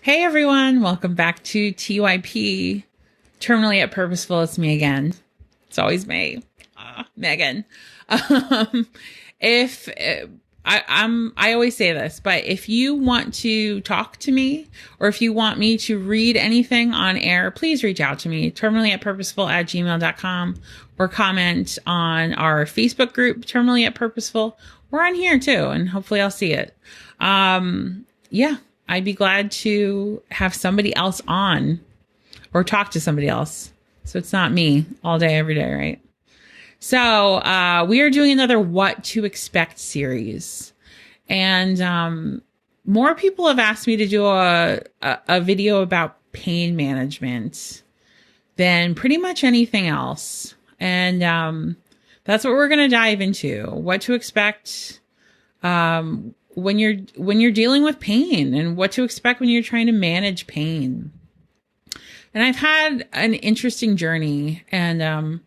Hey everyone, welcome back to TYP, Terminally Yet Purposeful. It's me again. It's always me, Megan. Um, if I always say this, but if you want to talk to me or if you want me to read anything on air, please reach out to me, terminallyyetpurposeful@gmail.com, or comment on our Facebook group, Terminally Yet Purposeful. We're on here too, and hopefully I'll see it. Yeah. I'd be glad to have somebody else on or talk to somebody else. So it's not me all day, every day, right? So we are doing another What to Expect series. And more people have asked me to do a video about pain management than pretty much anything else. And that's what we're going to dive into. What to expect when you're dealing with pain, and what to expect when you're trying to manage pain. And I've had an interesting journey, and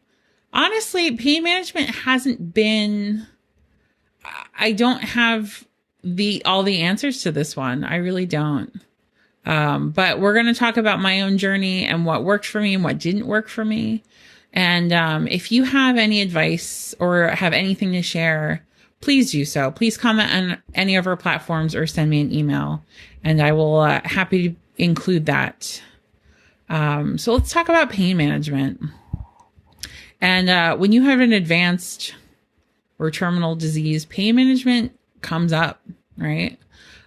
honestly, pain management hasn't been, I don't have all the answers to this one. I really don't. But we're going to talk about my own journey and what worked for me and what didn't work for me. And if you have any advice or have anything to share, please do so. Please comment on any of our platforms or send me an email, and I will happy to include that. So let's talk about pain management. And when you have an advanced or terminal disease, pain management comes up, right?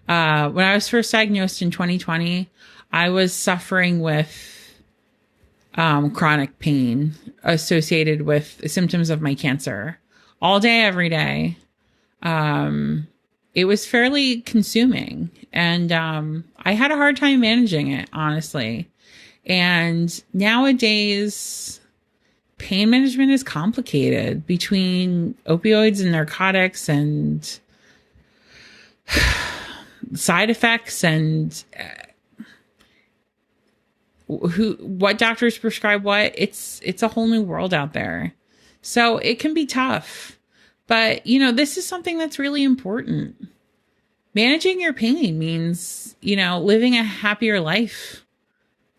When I was first diagnosed in 2020, I was suffering with chronic pain associated with symptoms of my cancer all day, every day. It was fairly consuming, and I had a hard time managing it, honestly. And nowadays, pain management is complicated between opioids and narcotics and side effects and what doctors prescribe what. It's a whole new world out there. So it can be tough. But, this is something that's really important. Managing your pain means, living a happier life,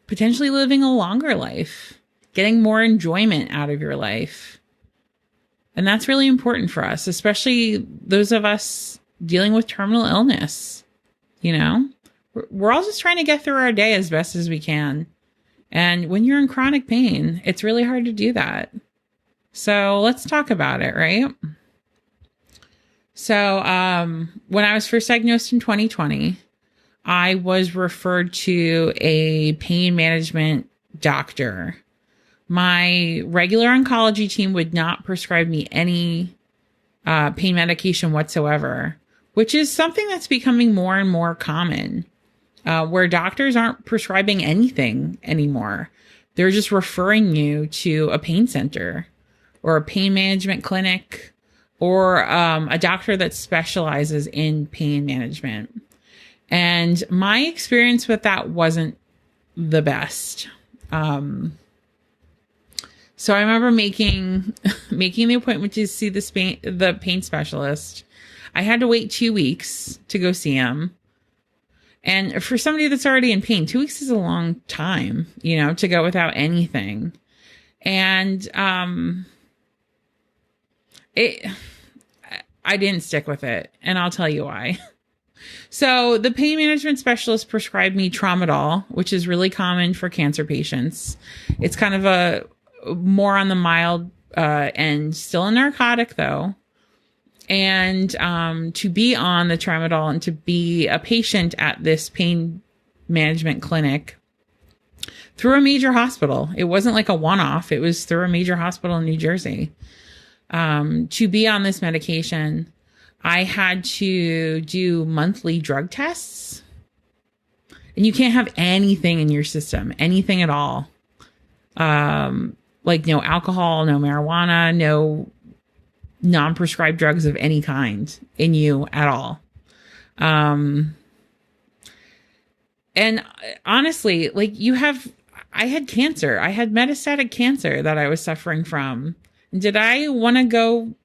potentially living a longer life, getting more enjoyment out of your life. And that's really important for us, especially those of us dealing with terminal illness. We're all just trying to get through our day as best as we can. And when you're in chronic pain, it's really hard to do that. So let's talk about it, right? So, when I was first diagnosed in 2020, I was referred to a pain management doctor. My regular oncology team would not prescribe me any pain medication whatsoever, which is something that's becoming more and more common, where doctors aren't prescribing anything anymore. They're just referring you to a pain center or a pain management clinic, or a doctor that specializes in pain management. And my experience with that wasn't the best. So I remember making the appointment to see the pain specialist. I had to wait 2 weeks to go see him. And for somebody that's already in pain, 2 weeks is a long time, to go without anything. And I didn't stick with it, and I'll tell you why. So the pain management specialist prescribed me tramadol, which is really common for cancer patients. It's kind of a more on the mild end, still a narcotic though. And to be on the tramadol and to be a patient at this pain management clinic through a major hospital, it wasn't like a one-off. It was through a major hospital in New Jersey. To be on this medication, I had to do monthly drug tests, and you can't have anything in your system, anything at all. Like no alcohol, no marijuana, no non-prescribed drugs of any kind in you at all. And honestly, I had cancer. I had metastatic cancer that I was suffering from. Did I want to go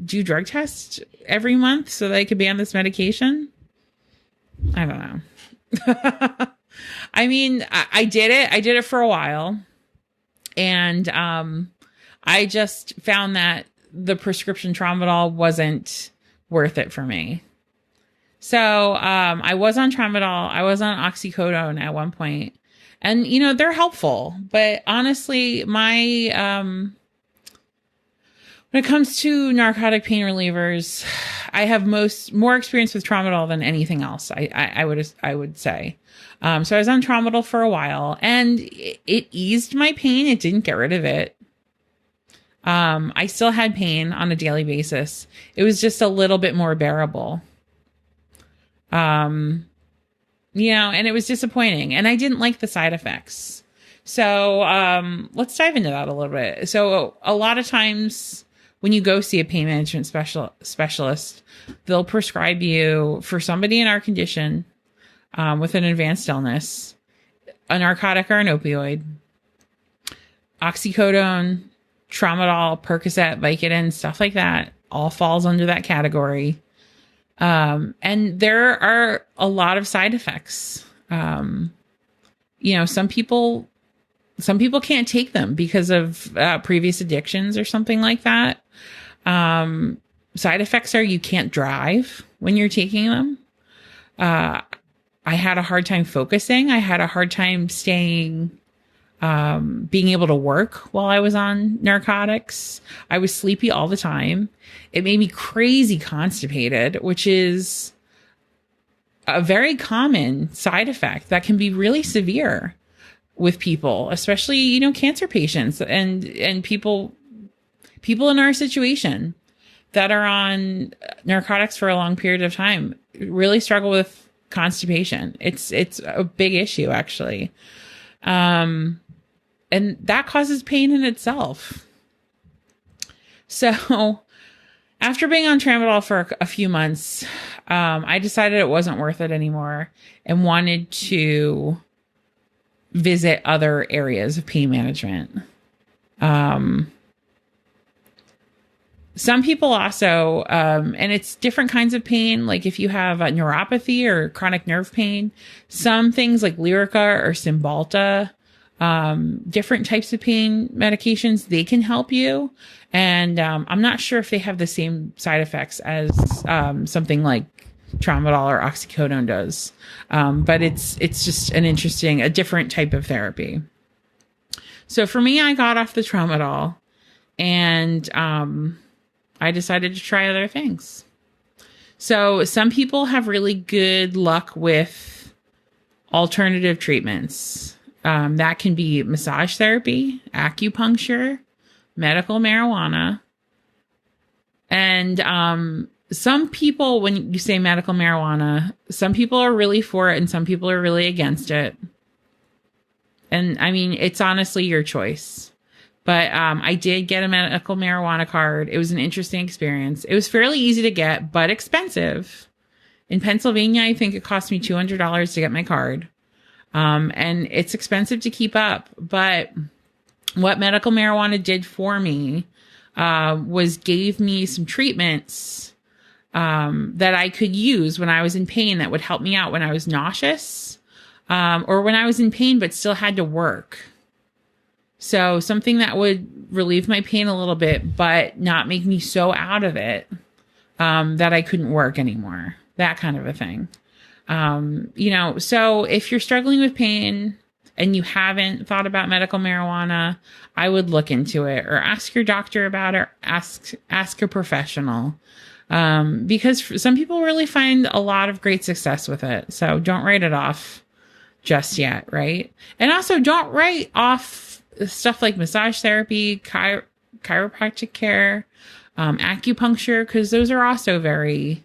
do drug tests every month so that I could be on this medication? I don't know. I mean, I did it. I did it for a while. And I just found that the prescription tramadol wasn't worth it for me. So I was on tramadol. I was on oxycodone at one point. And, you know, they're helpful. But honestly, when it comes to narcotic pain relievers, I have more experience with tramadol than anything else. I would say. So I was on tramadol for a while, and it eased my pain. It didn't get rid of it. I still had pain on a daily basis. It was just a little bit more bearable. You know, and it was disappointing, and I didn't like the side effects. So let's dive into that a little bit. So a lot of times, when you go see a pain management specialist, they'll prescribe you, for somebody in our condition with an advanced illness, a narcotic or an opioid, oxycodone, tramadol, Percocet, Vicodin, stuff like that, all falls under that category. And there are a lot of side effects. You know, some people can't take them because of previous addictions or something like that. Side effects are you can't drive when you're taking them. I had a hard time focusing. I had a hard time being able to work while I was on narcotics. I was sleepy all the time. It made me crazy constipated, which is a very common side effect that can be really severe with people, especially, you know, cancer patients and people in our situation that are on narcotics for a long period of time really struggle with constipation. It's a big issue, actually. And that causes pain in itself. So after being on tramadol for a few months, I decided it wasn't worth it anymore and wanted to visit other areas of pain management. Some people also, and it's different kinds of pain. Like if you have a neuropathy or chronic nerve pain, some things like Lyrica or Cymbalta, different types of pain medications, they can help you. And I'm not sure if they have the same side effects as something like tramadol or oxycodone does. But it's just a different type of therapy. So for me, I got off the tramadol and I decided to try other things. So some people have really good luck with alternative treatments. That can be massage therapy, acupuncture, medical marijuana. And some people, when you say medical marijuana, some people are really for it and some people are really against it. And I mean, it's honestly your choice. But I did get a medical marijuana card. It was an interesting experience. It was fairly easy to get, but expensive. In Pennsylvania, I think it cost me $200 to get my card. And it's expensive to keep up. But what medical marijuana did for me was gave me some treatments that I could use when I was in pain that would help me out when I was nauseous or when I was in pain but still had to work. So something that would relieve my pain a little bit, but not make me so out of it that I couldn't work anymore. That kind of a thing. You know, so if you're struggling with pain and you haven't thought about medical marijuana, I would look into it or ask your doctor about it, ask a professional. Because some people really find a lot of great success with it. So don't write it off just yet, right? And also don't write off stuff like massage therapy, chiropractic care, acupuncture, because those are also very,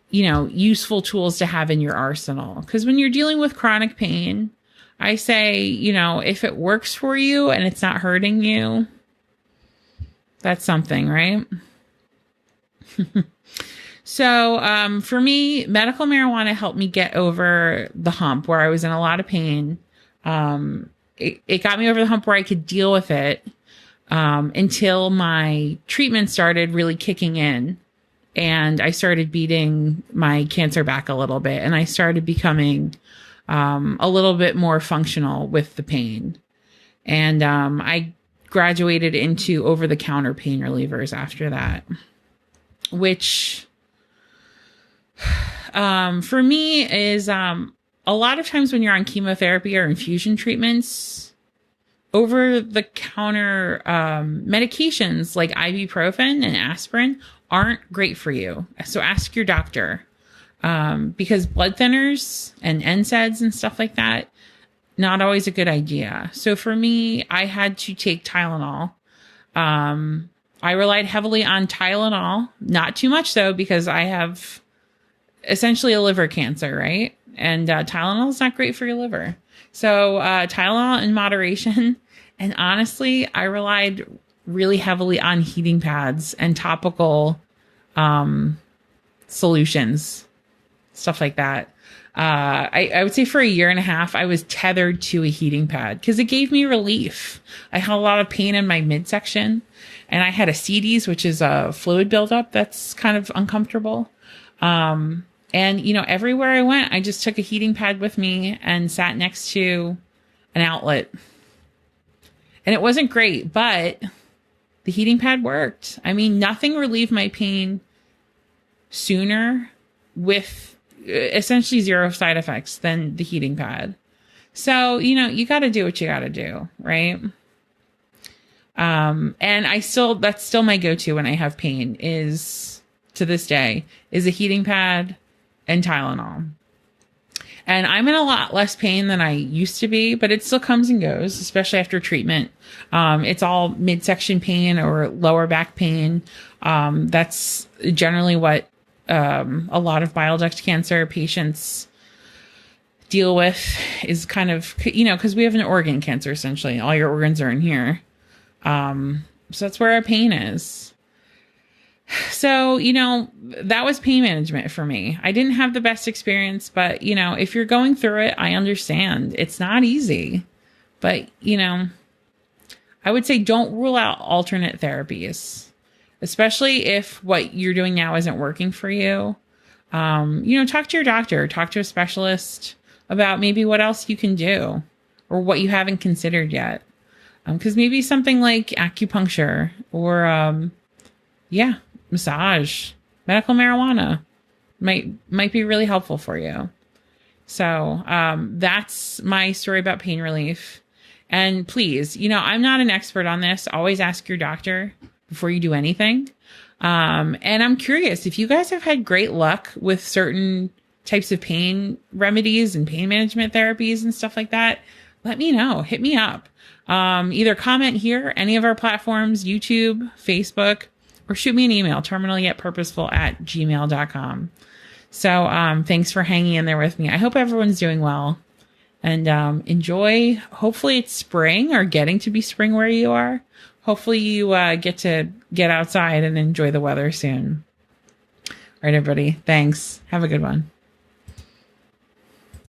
you know, useful tools to have in your arsenal. Because when you're dealing with chronic pain, I say, you know, if it works for you and it's not hurting you, that's something, right? So for me, medical marijuana helped me get over the hump where I was in a lot of pain. It got me over the hump where I could deal with it until my treatment started really kicking in. And I started beating my cancer back a little bit. And I started becoming a little bit more functional with the pain. And I graduated into over-the-counter pain relievers after that, which for me is a lot of times when you're on chemotherapy or infusion treatments, over-the-counter medications like ibuprofen and aspirin aren't great for you. So ask your doctor, because blood thinners and NSAIDs and stuff like that, not always a good idea. So for me, I had to take Tylenol. I relied heavily on Tylenol, not too much though, because I have essentially a liver cancer, right? And Tylenol is not great for your liver. So Tylenol in moderation. And honestly, I relied really heavily on heating pads and topical solutions, stuff like that. I would say for a year and a half, I was tethered to a heating pad because it gave me relief. I had a lot of pain in my midsection, and I had a CDs, which is a fluid buildup that's kind of uncomfortable. And, everywhere I went, I just took a heating pad with me and sat next to an outlet. And it wasn't great, but the heating pad worked. I mean, nothing relieved my pain sooner with essentially zero side effects than the heating pad. So, you got to do what you got to do, right? And that's still my go-to when I have pain is, to this day, is a heating pad and Tylenol. And I'm in a lot less pain than I used to be, but it still comes and goes, especially after treatment. It's all midsection pain or lower back pain. That's generally what a lot of bile duct cancer patients deal with, is kind of, because we have an organ cancer, essentially. All your organs are in here. So that's where our pain is. So, that was pain management for me. I didn't have the best experience, but, if you're going through it, I understand. It's not easy. But, I would say don't rule out alternate therapies, especially if what you're doing now isn't working for you. Talk to your doctor, talk to a specialist about maybe what else you can do or what you haven't considered yet. Because maybe something like acupuncture or, massage, medical marijuana might be really helpful for you. So that's my story about pain relief. And please, I'm not an expert on this. Always ask your doctor before you do anything. And I'm curious if you guys have had great luck with certain types of pain remedies and pain management therapies and stuff like that. Let me know. Hit me up. Either comment here, any of our platforms, YouTube, Facebook, or shoot me an email, terminallyetpurposeful@gmail.com. So thanks for hanging in there with me. I hope everyone's doing well. And enjoy. Hopefully it's spring or getting to be spring where you are. Hopefully you get outside and enjoy the weather soon. All right, everybody. Thanks. Have a good one.